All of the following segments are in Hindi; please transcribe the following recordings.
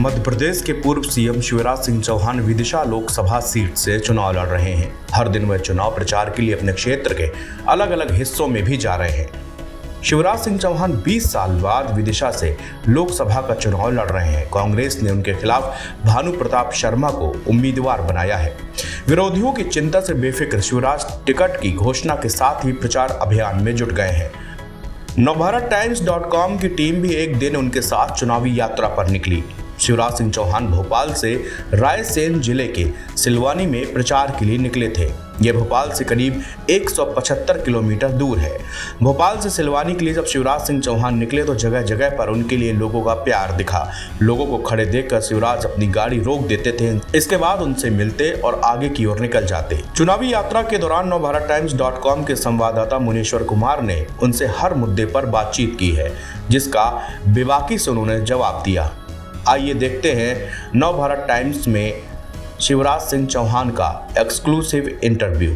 मध्य प्रदेश के पूर्व सीएम शिवराज सिंह चौहान विदिशा लोकसभा सीट से चुनाव लड़ रहे हैं। हर दिन वह चुनाव प्रचार के लिए अपने क्षेत्र के अलग अलग हिस्सों में भी जा रहे हैं। शिवराज सिंह चौहान 20 साल बाद विदिशा से लोकसभा का चुनाव लड़ रहे हैं। कांग्रेस ने उनके खिलाफ भानु प्रताप शर्मा को उम्मीदवार बनाया है। विरोधियों की चिंता से बेफिक्र शिवराज टिकट की घोषणा के साथ ही प्रचार अभियान में जुट गए हैं। नवभारतटाइम्स.com की टीम भी एक दिन उनके साथ चुनावी यात्रा पर निकली। शिवराज सिंह चौहान भोपाल से रायसेन जिले के सिलवानी में प्रचार के लिए निकले थे। यह भोपाल से करीब 175 किलोमीटर दूर है। भोपाल से सिलवानी के लिए जब शिवराज सिंह चौहान निकले तो जगह जगह पर उनके लिए लोगों का प्यार दिखा। लोगों को खड़े देखकर शिवराज अपनी गाड़ी रोक देते थे। इसके बाद उनसे मिलते और आगे की ओर निकल जाते। चुनावी यात्रा के दौरान नवभारतटाइम्स.com के संवाददाता मुनीश्वर कुमार ने उनसे हर मुद्दे पर बातचीत की है, जिसका बेबाकी से उन्होंने जवाब दिया। आइए देखते हैं नवभारत टाइम्स में शिवराज सिंह चौहान का एक्सक्लूसिव इंटरव्यू।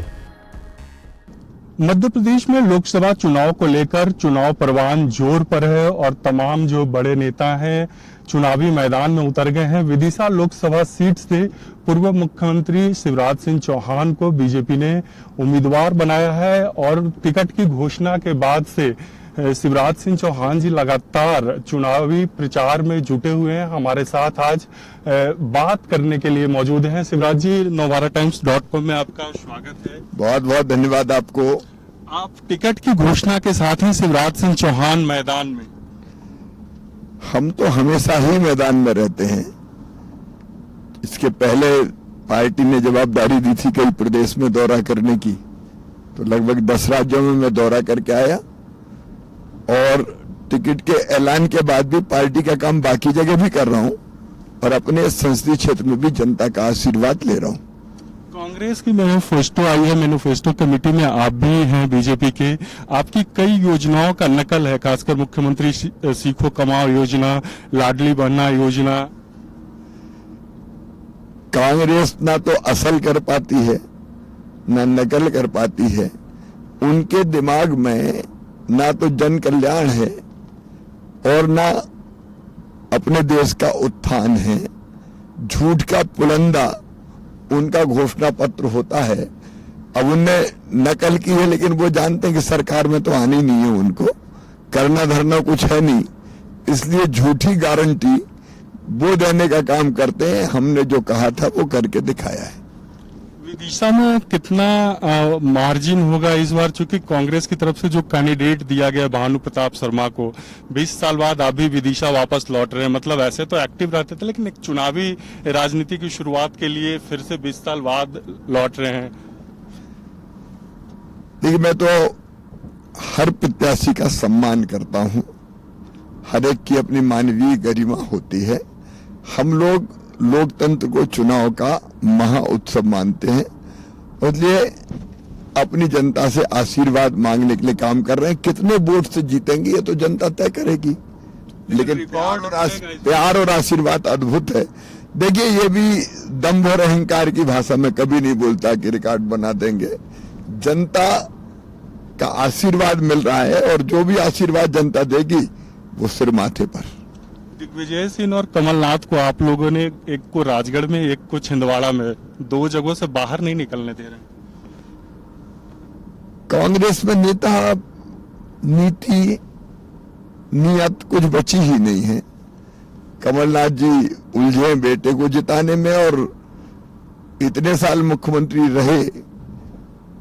मध्य प्रदेश में लोकसभा चुनाव को लेकर चुनाव परवान जोर पर है और तमाम जो बड़े नेता हैं चुनावी मैदान में उतर गए हैं। विदिशा लोकसभा सीट से पूर्व मुख्यमंत्री शिवराज सिंह चौहान को बीजेपी ने उम्मीदवार बनाया है और टिकट की घोषणा के बाद से शिवराज सिंह चौहान जी लगातार चुनावी प्रचार में जुटे हुए हैं। हमारे साथ आज बात करने के लिए मौजूद हैं। शिवराज जी, नवभारतटाइम्स.com में आपका स्वागत है। बहुत बहुत धन्यवाद आपको। आप टिकट की घोषणा के साथ ही शिवराज सिंह चौहान मैदान में। हम तो हमेशा ही मैदान में रहते हैं। इसके पहले पार्टी ने जवाबदारी दी थी कई प्रदेश में दौरा करने की, तो लगभग 10 राज्यों में मैं दौरा करके आया और टिकट के ऐलान के बाद भी पार्टी का काम बाकी जगह भी कर रहा हूं और अपने संसदीय क्षेत्र में भी जनता का आशीर्वाद ले रहा हूं। कांग्रेस की मैनिफेस्टो आई है, मैनिफेस्टो कमेटी में आप भी हैं बीजेपी के। आपकी कई योजनाओं का नकल है, खासकर मुख्यमंत्री सीखो कमाओ योजना, लाडली बहना योजना। कांग्रेस ना तो असल कर पाती है ना नकल कर पाती है। उनके दिमाग में ना तो जन कल्याण है और ना अपने देश का उत्थान है। झूठ का पुलंदा उनका घोषणा पत्र होता है। अब उनने नकल की है, लेकिन वो जानते हैं कि सरकार में तो आनी नहीं है, उनको करना धरना कुछ है नहीं, इसलिए झूठी गारंटी वो देने का काम करते हैं। हमने जो कहा था वो करके दिखाया है। विदिशा में कितना मार्जिन होगा इस बार, चूंकि कांग्रेस की तरफ से जो कैंडिडेट दिया गया भानु प्रताप शर्मा को, 20 साल बाद अभी विदिशा वापस लौट रहे हैं। मतलब ऐसे तो एक्टिव रहते थे, लेकिन एक चुनावी राजनीति की शुरुआत के लिए फिर से 20 साल बाद लौट रहे हैं। देखिए, मैं तो हर प्रत्याशी का सम्मान करता हूं। हर एक की अपनी मानवीय गरिमा होती है। हम लोग लोकतंत्र को चुनाव का महा उत्सव मानते हैं और इसलिए अपनी जनता से आशीर्वाद मांगने के लिए काम कर रहे हैं। कितने वोट से जीतेंगे ये तो जनता तय करेगी, लेकिन प्यार और आशीर्वाद अद्भुत है। देखिए, ये भी दंभ और अहंकार की भाषा में कभी नहीं बोलता कि रिकॉर्ड बना देंगे। जनता का आशीर्वाद मिल रहा है और जो भी आशीर्वाद जनता देगी वो सिर माथे पर। दिग्विजय सिंह और कमलनाथ को आप लोगों ने, एक को राजगढ़ में एक को छिंदवाड़ा में, 2 जगहों से बाहर नहीं निकलने दे रहे। कांग्रेस में नेता नीति नियत कुछ बची ही नहीं है। कमलनाथ जी उलझे बेटे को जिताने में और इतने साल मुख्यमंत्री रहे।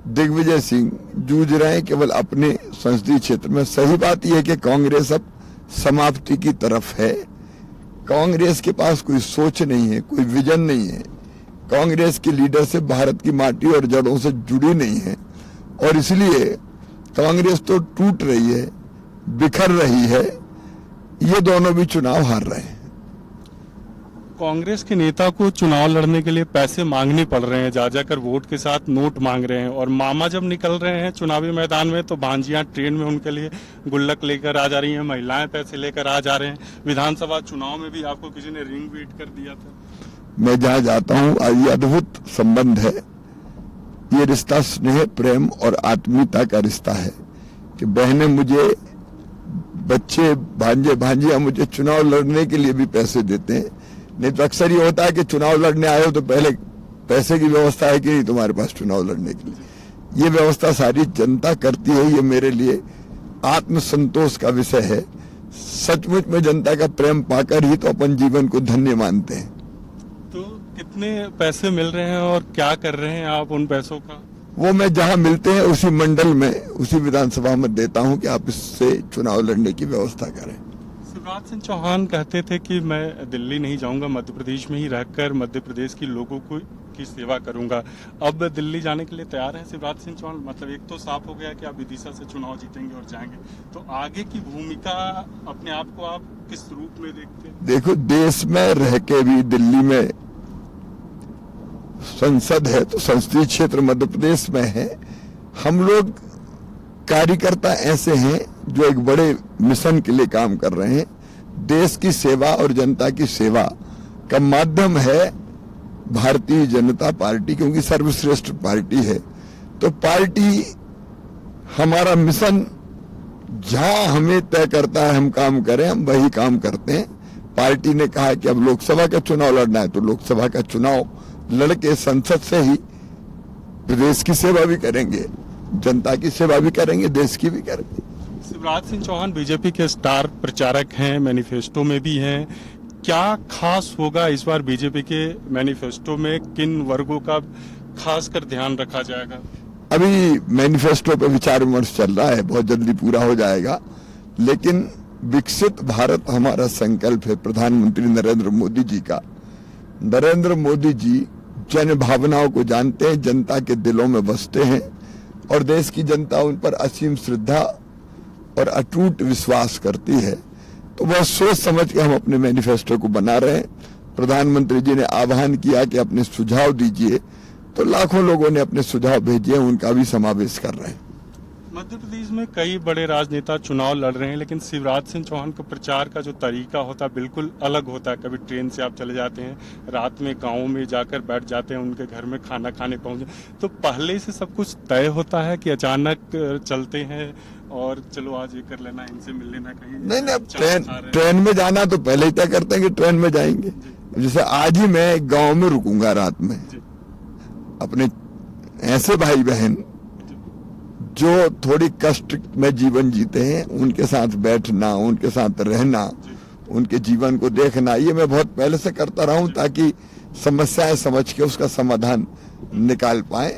दिग्विजय सिंह जूझ रहे हैं केवल अपने संसदीय क्षेत्र में। सही बात यह है कि कांग्रेस अब समाप्ति की तरफ है। कांग्रेस के पास कोई सोच नहीं है, कोई विजन नहीं है। कांग्रेस की लीडरशिप भारत की माटी और जड़ों से जुड़ी नहीं है और इसलिए कांग्रेस तो टूट रही है, बिखर रही है। ये दोनों भी चुनाव हार रहे हैं। कांग्रेस के नेता को चुनाव लड़ने के लिए पैसे मांगने पड़ रहे हैं, जा जाकर वोट के साथ नोट मांग रहे हैं। और मामा जब निकल रहे हैं चुनावी मैदान में तो भांजियां ट्रेन में उनके लिए गुल्लक लेकर आ जा रही हैं, महिलाएं पैसे लेकर आ जा रहे हैं। विधानसभा चुनाव में भी आपको किसी ने रिंग वेट कर दिया था। मैं जहां जाता हूं, ये अद्भुत संबंध है। ये रिश्ता स्नेह, प्रेम और आत्मीयता का रिश्ता है कि बहनें मुझे, बच्चे, भांजे भांजियां मुझे चुनाव लड़ने के लिए भी पैसे देते हैं। नहीं तो अक्सर ये होता है कि चुनाव लड़ने आए हो तो पहले पैसे की व्यवस्था है कि नहीं तुम्हारे पास चुनाव लड़ने के लिए। ये व्यवस्था सारी जनता करती है। ये मेरे लिए आत्मसंतोष का विषय है। सचमुच में जनता का प्रेम पाकर ही तो अपन जीवन को धन्य मानते हैं। तो कितने पैसे मिल रहे हैं और क्या कर रहे हैं आप उन पैसों का? वो मैं जहां मिलते हैं उसी मंडल में, उसी विधानसभा में देता हूं कि आप इससे चुनाव लड़ने की व्यवस्था करें। शिवराज सिंह चौहान कहते थे कि मैं दिल्ली नहीं जाऊंगा, मध्य प्रदेश में ही रहकर मध्य प्रदेश के लोगों की सेवा करूंगा। अब दिल्ली जाने के लिए तैयार है शिवराज सिंह चौहान? मतलब एक तो साफ हो गया कि आप विदिशा से चुनाव जीतेंगे और जाएंगे, तो आगे की भूमिका अपने आप को आप किस रूप में देखते हैं? देखो, देश में रह के भी दिल्ली में संसद है तो संसदीय क्षेत्र मध्य प्रदेश में है। हम लोग कार्यकर्ता ऐसे हैं जो एक बड़े मिशन के लिए काम कर रहे हैं। देश की सेवा और जनता की सेवा का माध्यम है भारतीय जनता पार्टी, क्योंकि सर्वश्रेष्ठ पार्टी है। तो पार्टी हमारा मिशन जहां हमें तय करता है हम काम करें, हम वही काम करते हैं। पार्टी ने कहा कि अब लोकसभा का चुनाव लड़ना है तो लोकसभा का चुनाव लड़के संसद से ही प्रदेश की सेवा भी करेंगे, जनता की सेवा भी करेंगे, देश की भी करेंगे। शिवराज सिंह चौहान बीजेपी के स्टार प्रचारक हैं, मैनिफेस्टो में भी हैं। क्या खास होगा इस बार बीजेपी के मैनिफेस्टो में? किन वर्गों का खासकर ध्यान रखा जाएगा? अभी मैनिफेस्टो पे विचार विमर्श चल रहा है, बहुत जल्दी पूरा हो जाएगा। लेकिन विकसित भारत हमारा संकल्प है प्रधानमंत्री नरेंद्र मोदी जी का। नरेंद्र मोदी जी जन भावनाओं को जानते हैं, जनता के दिलों में बसते हैं और देश की जनता उन पर असीम श्रद्धा और अटूट विश्वास करती है। तो वह सोच समझ के हम अपने मैनिफेस्टो को बना रहे हैं। प्रधानमंत्री जी ने आह्वान किया कि अपने सुझाव दीजिए, तो लाखों लोगों ने अपने सुझाव भेजे, उनका भी समावेश कर रहे हैं। मध्य प्रदेश में कई बड़े राजनेता चुनाव लड़ रहे हैं, लेकिन शिवराज सिंह चौहान का प्रचार का जो तरीका होता है बिल्कुल अलग होता है। कभी ट्रेन से आप चले जाते हैं, रात में गाँव में जाकर बैठ जाते हैं, उनके घर में खाना खाने पहुंचे। तो पहले से सब कुछ तय होता है कि अचानक चलते हैं और चलो आज ये कर लेना, इनसे मिल लेना कहीं? नहीं, अब ट्रेन में जाना तो पहले ही तय करते हैं कि ट्रेन में जाएंगे। जैसे आज ही मैं गाँव में रुकूंगा रात में। अपने ऐसे भाई बहन जो थोड़ी कष्ट में जीवन जीते हैं उनके साथ बैठना, उनके साथ रहना, उनके जीवन को देखना, ये मैं बहुत पहले से करता रहा हूं ताकि समस्याएं समझ के उसका समाधान निकाल पाए।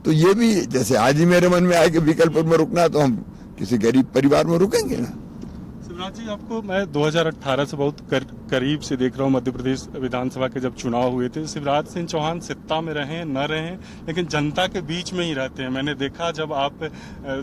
तो ये भी जैसे आज ही मेरे मन में आया कि विकल्प में रुकना, तो हम किसी गरीब परिवार में रुकेंगे ना। शिवराज जी, आपको मैं 2018 से बहुत करीब से देख रहा हूँ। मध्य प्रदेश विधानसभा के जब चुनाव हुए थे, शिवराज सिंह चौहान सत्ता में रहें न रहें, लेकिन जनता के बीच में ही रहते हैं। मैंने देखा जब आप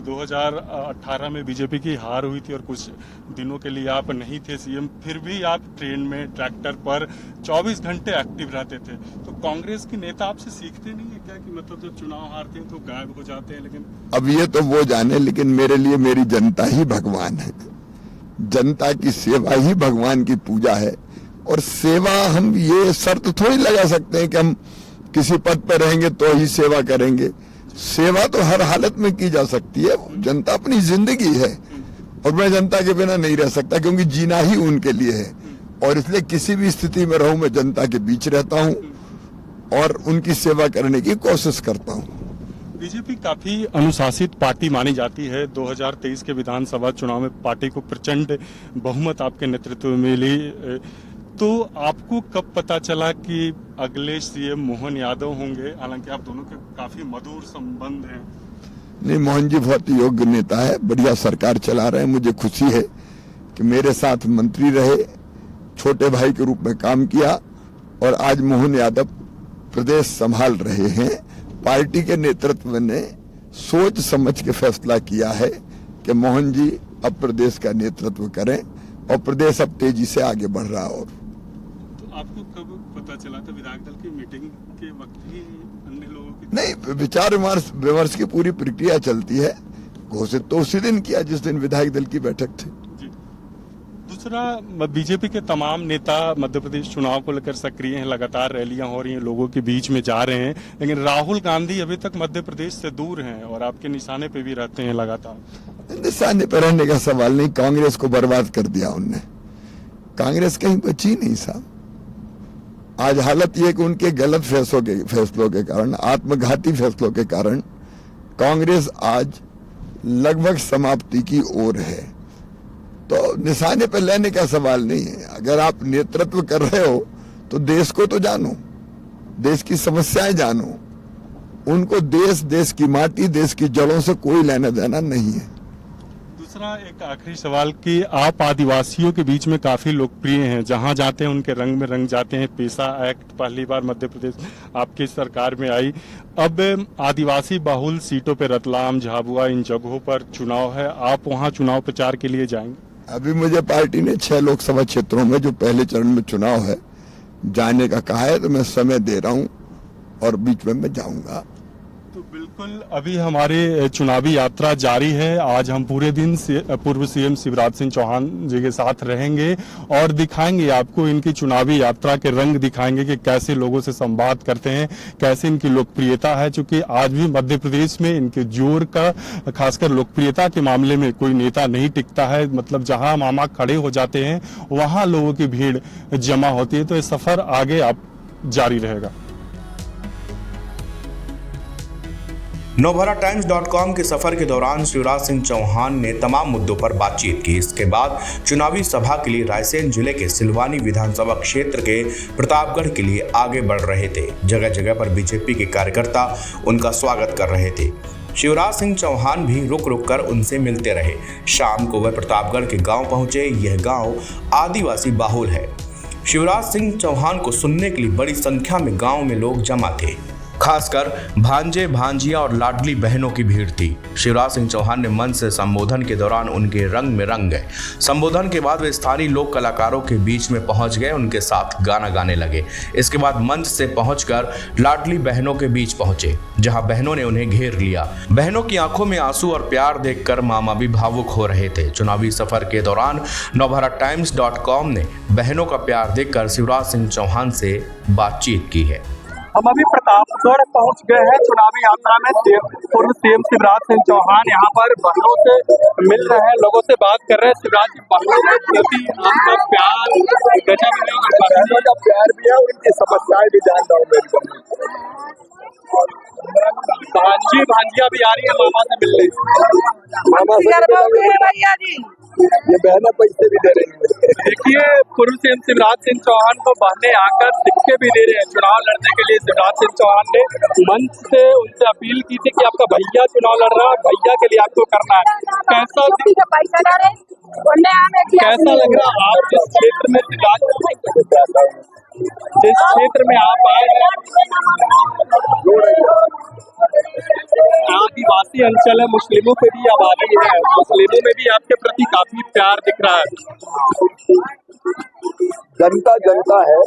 2018 में बीजेपी की हार हुई थी और कुछ दिनों के लिए आप नहीं थे सीएम, फिर भी आप ट्रेन में, ट्रैक्टर पर 24 घंटे एक्टिव रहते थे। तो कांग्रेस के नेता आपसे सीखते नहीं है क्या कि मतलब जब चुनाव हारते हैं तो गायब हो जाते हैं? लेकिन अब ये तो वो जाने, लेकिन मेरे लिए मेरी जनता ही भगवान है। जनता की सेवा ही भगवान की पूजा है। और सेवा हम ये शर्त थोड़ी लगा सकते हैं कि हम किसी पद पर रहेंगे तो ही सेवा करेंगे। सेवा तो हर हालत में की जा सकती है। जनता अपनी जिंदगी है और मैं जनता के बिना नहीं रह सकता, क्योंकि जीना ही उनके लिए है। और इसलिए किसी भी स्थिति में रहूं, मैं जनता के बीच रहता हूं और उनकी सेवा करने की कोशिश करता हूं। बीजेपी काफी अनुशासित पार्टी मानी जाती है। 2023 के विधानसभा चुनाव में पार्टी को प्रचंड बहुमत आपके नेतृत्व में मिली। तो आपको कब पता चला कि अगले सीएम मोहन यादव होंगे? हालांकि आप दोनों के काफी मधुर संबंध हैं। नहीं, मोहन जी बहुत योग्य नेता है, बढ़िया सरकार चला रहे हैं। मुझे खुशी है कि मेरे साथ मंत्री रहे, छोटे भाई के रूप में काम किया और आज मोहन यादव प्रदेश संभाल रहे हैं। पार्टी के नेतृत्व ने सोच समझ के फैसला किया है कि मोहन जी अब प्रदेश का नेतृत्व करें और प्रदेश अब तेजी से आगे बढ़ रहा है। और तो आपको कब पता चला था? विधायक दल की मीटिंग के वक्त ही अन्य लोगों की? नहीं, विचार विमर्श की पूरी प्रक्रिया चलती है। घोषित तो उसी दिन किया जिस दिन विधायक दल की बैठक थी। दूसरा, बीजेपी के तमाम नेता मध्य प्रदेश चुनाव को लेकर सक्रिय हैं, लगातार रैलियां हो रही हैं, लोगों के बीच में जा रहे हैं, लेकिन राहुल गांधी अभी तक मध्य प्रदेश से दूर हैं और आपके निशाने पे भी रहते हैं लगातार। निशाने पर रहने का सवाल नहीं, कांग्रेस को बर्बाद कर दिया उनने। कांग्रेस कहीं बची नहीं साहब। आज हालत ये कि उनके गलत फैसलों के कारण, आत्मघाती फैसलों के कारण कांग्रेस आज लगभग समाप्ति की ओर है। तो निशाने पर लेने का सवाल नहीं है। अगर आप नेतृत्व कर रहे हो तो देश को तो जानो, देश की समस्याएं जानो। उनको देश की माटी, देश की जड़ों से कोई लेना देना नहीं है। दूसरा एक आखिरी सवाल कि आप आदिवासियों के बीच में काफी लोकप्रिय हैं, जहां जाते हैं उनके रंग में रंग जाते हैं। पेशा एक्ट पहली बार मध्य प्रदेश आपकी सरकार में आई। अब आदिवासी बहुल सीटों पर रतलाम, झाबुआ, इन जगहों पर चुनाव है, आप वहां चुनाव प्रचार के लिए जाएंगे? अभी मुझे पार्टी ने 6 लोकसभा क्षेत्रों में जो पहले चरण में चुनाव है जाने का कहा है, तो मैं समय दे रहा हूं और बीच में मैं जाऊंगा। तो बिल्कुल अभी हमारी चुनावी यात्रा जारी है। आज हम पूरे दिन पूर्व सीएम शिवराज सिंह चौहान जी के साथ रहेंगे और दिखाएंगे आपको इनकी चुनावी यात्रा के रंग दिखाएंगे कि कैसे लोगों से संवाद करते हैं, कैसे इनकी लोकप्रियता है। चूंकि आज भी मध्य प्रदेश में इनके जोर का, खासकर लोकप्रियता के मामले में कोई नेता नहीं टिकता है। मतलब जहां मामा खड़े हो जाते हैं वहां लोगों की भीड़ जमा होती है। तो ये सफर आगे आप जारी रहेगा। नवभारतटाइम्स.com के सफर के दौरान शिवराज सिंह चौहान ने तमाम मुद्दों पर बातचीत की। इसके बाद चुनावी सभा के लिए रायसेन जिले के सिलवानी विधानसभा क्षेत्र के प्रतापगढ़ के लिए आगे बढ़ रहे थे। जगह जगह पर बीजेपी के कार्यकर्ता उनका स्वागत कर रहे थे। शिवराज सिंह चौहान भी रुक रुक कर उनसे मिलते रहे। शाम को वह प्रतापगढ़ के गांव पहुंचे। यह गांव आदिवासी बाहुल है। शिवराज सिंह चौहान को सुनने के लिए बड़ी संख्या में गांव में लोग जमा थे। खासकर भांजे, भांजिया और लाडली बहनों की भीड़ थी। शिवराज सिंह चौहान ने मंच से संबोधन के दौरान उनके रंग में रंग गए। संबोधन के बाद वे स्थानीय लोक कलाकारों के बीच में पहुंच गए, उनके साथ गाना गाने लगे। इसके बाद मंच से पहुंचकर लाडली बहनों के बीच पहुंचे, जहां बहनों ने उन्हें घेर लिया। बहनों की आंखों में आंसू और प्यार देखकर मामा भी भावुक हो रहे थे। चुनावी सफर के दौरान नवभारतटाइम्स.com ने बहनों का प्यार देखकर शिवराज सिंह चौहान से बातचीत की है। हम अभी प्रतापगढ़ पहुंच गए हैं। चुनावी यात्रा में पूर्व सीएम शिवराज सिंह चौहान यहाँ पर बहनों से मिल रहे हैं, लोगों से बात कर रहे हैं। शिवराज जी, बहनों के प्रति आपका प्यार गजब है और बहनों का प्यार भी है, उनकी समस्याएं भी जान रहा हूँ। भांजी भांजिया भी आ रही है मामा से मिलने। मामा से भैया जी, ये बहनें पैसे भी दे रही है। देखिए, पूर्व सीएम शिवराज सिंह चौहान को बहनें आकर सिक्के भी दे रहे हैं। चुनाव लड़ने के लिए शिवराज सिंह चौहान ने मंच से उनसे अपील की थी कि आपका भैया चुनाव लड़ रहा है, भैया के लिए आपको करना है। कैसा लग रहा है आप जिस क्षेत्र में आप आए हैं, आदिवासी अंचल है, मुस्लिमों की भी आबादी है, मुस्लिमों में भी आपके प्रति काफी प्यार दिख रहा है। जनता जनता है,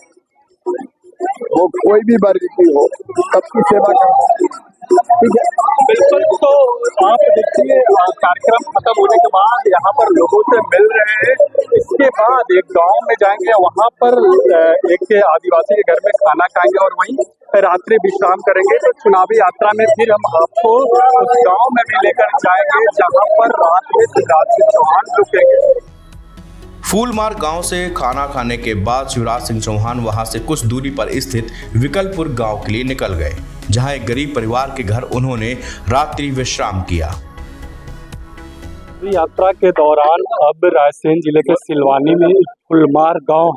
वो कोई भी वर्ग की हो, सबकी सेवा करना है। बिल्कुल। तो आप देखिए, कार्यक्रम खत्म होने के बाद यहाँ पर लोगों से मिल रहे हैं। इसके बाद एक गांव में जाएंगे, वहाँ पर एक आदिवासी के घर में खाना खाएंगे और वहीं रात्रि विश्राम करेंगे। तो चुनावी यात्रा में फिर हम आपको उस गांव में भी लेकर जाएंगे जहाँ पर रात में शिवराज सिंह चौहान रुकेंगे। फूलमार गांव से खाना खाने के बाद शिवराज सिंह चौहान वहां से कुछ दूरी पर स्थित विकलपुर गांव के लिए निकल गए, जहां एक गरीब परिवार के घर उन्होंने रात्रि विश्राम किया। यात्रा के दौरान अब रायसेन जिले के सिलवानी में फूलमार गांव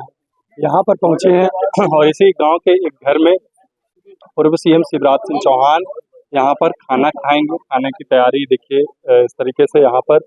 यहाँ पर पहुंचे हैं और इसी गांव के एक घर में पूर्व सीएम शिवराज सिंह चौहान यहाँ पर खाना खाएंगे। खाने की तैयारी देखिए इस तरीके से यहाँ पर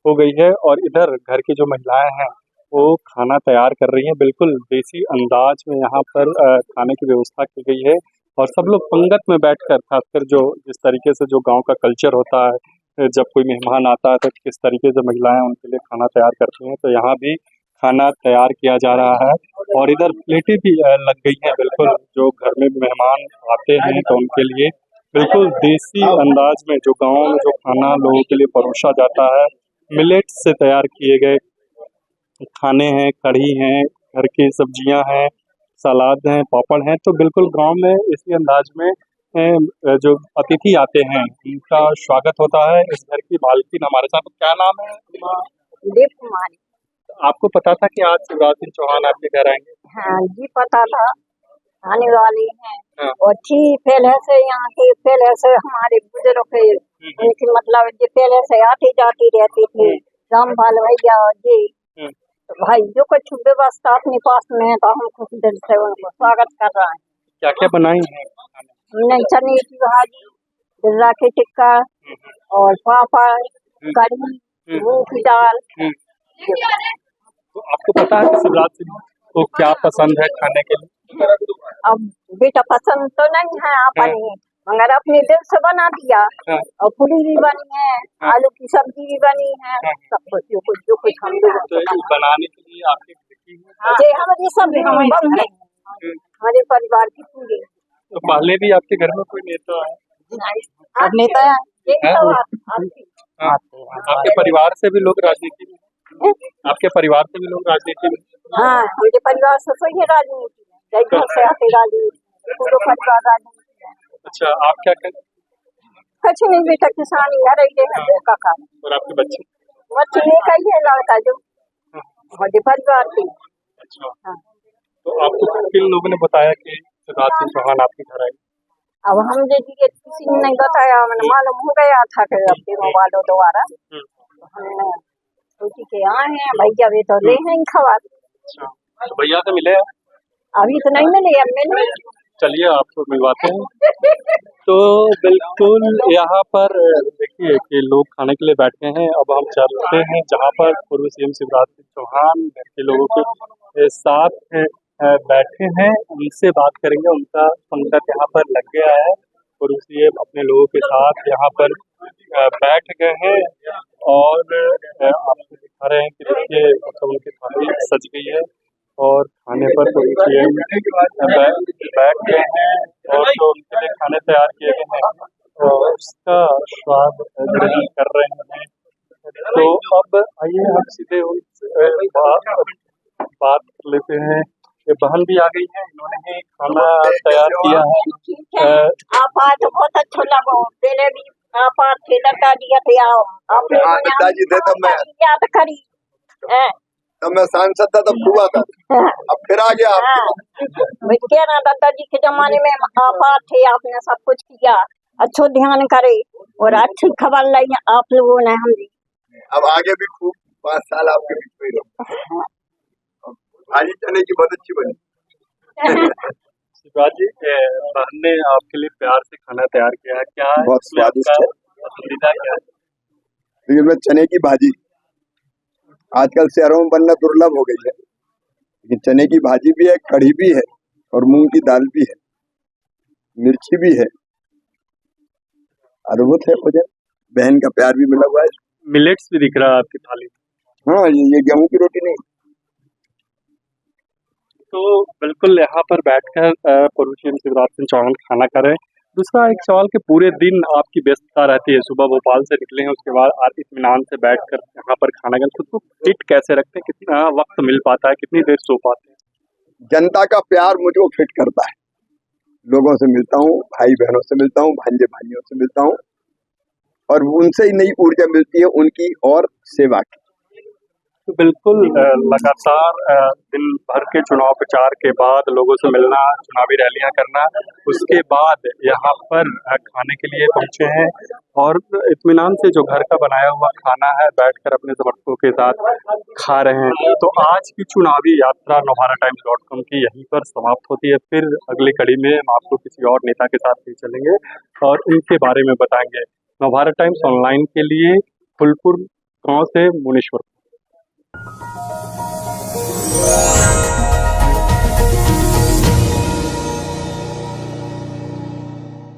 हो गई है और इधर घर की जो महिलाएं हैं वो खाना तैयार कर रही हैं। बिल्कुल देसी अंदाज में यहाँ पर खाने की व्यवस्था की गई है और सब लोग पंगत में बैठकर, खासकर जो जिस तरीके से जो गांव का कल्चर होता है, जब कोई मेहमान आता है तो किस तरीके से महिलाएं उनके लिए खाना तैयार करती हैं, तो यहाँ भी खाना तैयार किया जा रहा है और इधर प्लेटें भी लग गई हैं। बिल्कुल जो घर में मेहमान आते हैं तो उनके लिए बिल्कुल देसी अंदाज में जो गाँव में जो खाना लोगों के लिए परोसा जाता है, मिलेट से तैयार किए गए खाने हैं, कढ़ी हैं, घर की सब्जियां हैं, सलाद हैं, पापड़ हैं। तो बिल्कुल गांव में इसी अंदाज में जो अतिथि आते हैं उनका स्वागत होता है। इस घर की मालकिन हमारे साथ, क्या नाम है? देव कुमारी। आपको पता था कि आज शिवराज सिंह चौहान आपके घर आएंगे? हाँ जी, पता था। आने वाली हैं। हाँ। और ठीक पहले से यहाँ के पहले से हमारे बुजुर्ग के उनकी मतलब जो पहले से आती जाती रहती थी रामपाल भैया और जी तो भाई जो कुछ व्यवस्था अपने पास में है तो हम खुश दिल से उनको स्वागत कर रहे हैं। क्या क्या बनाई हैं खाने? हमने चने की भाजी, बिरला की टिक्का और पापड़, कढ़ी, मूंग की दाल। तो आपको पता है शिवराज सिंह को क्या पसंद है खाने के लिए? अब बेटा पसंद तो नहीं है अपनी मगर अपने दिल से बना दिया और पूरी भी बनी है, आलू की सब्जी भी बनी है, सब कुछ जो कुछ हम लोग तो ये बनाने के लिए आपके घर की है? जे हमारी सब बन है हमारे परिवार की पूरी। तो पहले भी आपके घर में कोई नेता है? अब नेता है यही हाँ। सवाल आपके परिवार से भी लोग राजनीति में? आपके परिवार से भी लोग राजनीति में? हाँ हमारे परिवार से सही है राजनीति है, घर से आते राजनीति पूरा परिवार राजनीति है। अच्छा, आप क्या करते कुछ नहीं बेटा किसानी है रही है का काम। और आपके बच्चे? बच्चे एक ही है लड़का जो हमारे परिवार के। अच्छा, हाँ। तो आपको किन लोगों ने बताया कि शिवराज सिंह चौहान आपके घर आए? अब हम जो किसी ने नहीं बताया मैंने मालूम हो गया था कि अपने मोबाइलों द्वारा तो हमने सोची के आए हैं भैया वे तो ले हैं खबर। अच्छा, तो भैया से मिले आप? अभी तो नहीं मिले अब मिले। चलिए आपको मिलवाते हैं। तो बिल्कुल यहाँ पर देखिए कि लोग खाने के लिए बैठे हैं। अब हम चलते हैं जहाँ पर पूर्व सीएम शिवराज सिंह चौहान घर के लोगों के साथ बैठे हैं, उनसे बात करेंगे। उनका पंगत यहाँ पर लग गया है। पूर्व सीएम अपने लोगों के साथ यहाँ पर बैठ गए हैं और आपको दिखा रहे हैं कि देखिए मतलब उनकी थाली सज गई है और खाने पर पूर्व सीएम बैठ गए हैं और जो उनके लिए खाने तैयार किए गए हैं तो उसका स्वाद ग्रहण कर रहे हैं। तो अब आइए हम सीधे उनसे बात कर लेते हैं। ये बहन भी आ गई है, इन्होंने ही खाना तैयार किया है। आप आज तो बहुत अच्छा लगा पहले भी आप थे लड़का दिया थे आओ आपने दादाजी थे तब मैं याद करी तब मैं सांसद था तब हुआ था अब फिर आ गया आपके कह रहा दादाजी के जमाने में आप थे आपने सब कुछ किया अच्छो ध्यान करे और अच्छी खबर लाई आप लोगों ने हम अब आगे भी खूब 5 साल आपके बीच में रहो। भाजी चने की बहुत अच्छी बनी। शिवराज जी बहन ने आपके लिए प्यार से खाना तैयार किया है, क्या है बहुत स्वादिष्ट है। पसंदीदा क्या है? लेकिन मैं चने की भाजी आजकल शहरों में बनना दुर्लभ हो गई है, लेकिन चने की भाजी भी है, कढ़ी भी है और मूंग की दाल भी है, मिर्ची भी है। अद्भुत है भोजन, बहन का प्यार भी मिला हुआ है। मिलेट्स भी दिख रहा है आपकी थाली में। हाँ ये गेहूं की रोटी नहीं। तो बिल्कुल यहाँ पर बैठकर पूर्व सीएम शिवराज सिंह चौहान खाना करें। दूसरा एक सवाल कि पूरे दिन आपकी व्यस्तता रहती है, सुबह भोपाल से निकले हैं उसके बाद आप इत्मीनान से बैठकर यहाँ पर खाना खाएं, खुद को फिट कैसे रखते हैं, कितना वक्त मिल पाता है, कितनी देर सो पाते हैं? जनता का प्यार मुझको फिट करता है। लोगों से मिलता हूँ, भाई बहनों से मिलता हूँ, भांजे भाइयों से मिलता हूँ और उनसे ही नई ऊर्जा मिलती है उनकी और सेवा की। तो बिल्कुल लगातार दिन भर के चुनाव प्रचार के बाद लोगों से मिलना, चुनावी रैलियां करना, उसके बाद यहाँ पर खाने के लिए पहुंचे हैं और इत्मीनान से जो घर का बनाया हुआ खाना है बैठकर अपने समर्थकों के साथ खा रहे हैं। तो आज की चुनावी यात्रा novara-times.com की यहीं पर समाप्त होती है। फिर अगली कड़ी में हम आपको किसी और नेता के साथ भी चलेंगे और उनके बारे में बताएंगे। नवभारत टाइम्स ऑनलाइन के लिए फुलपुर गांव से मुनीश्वर।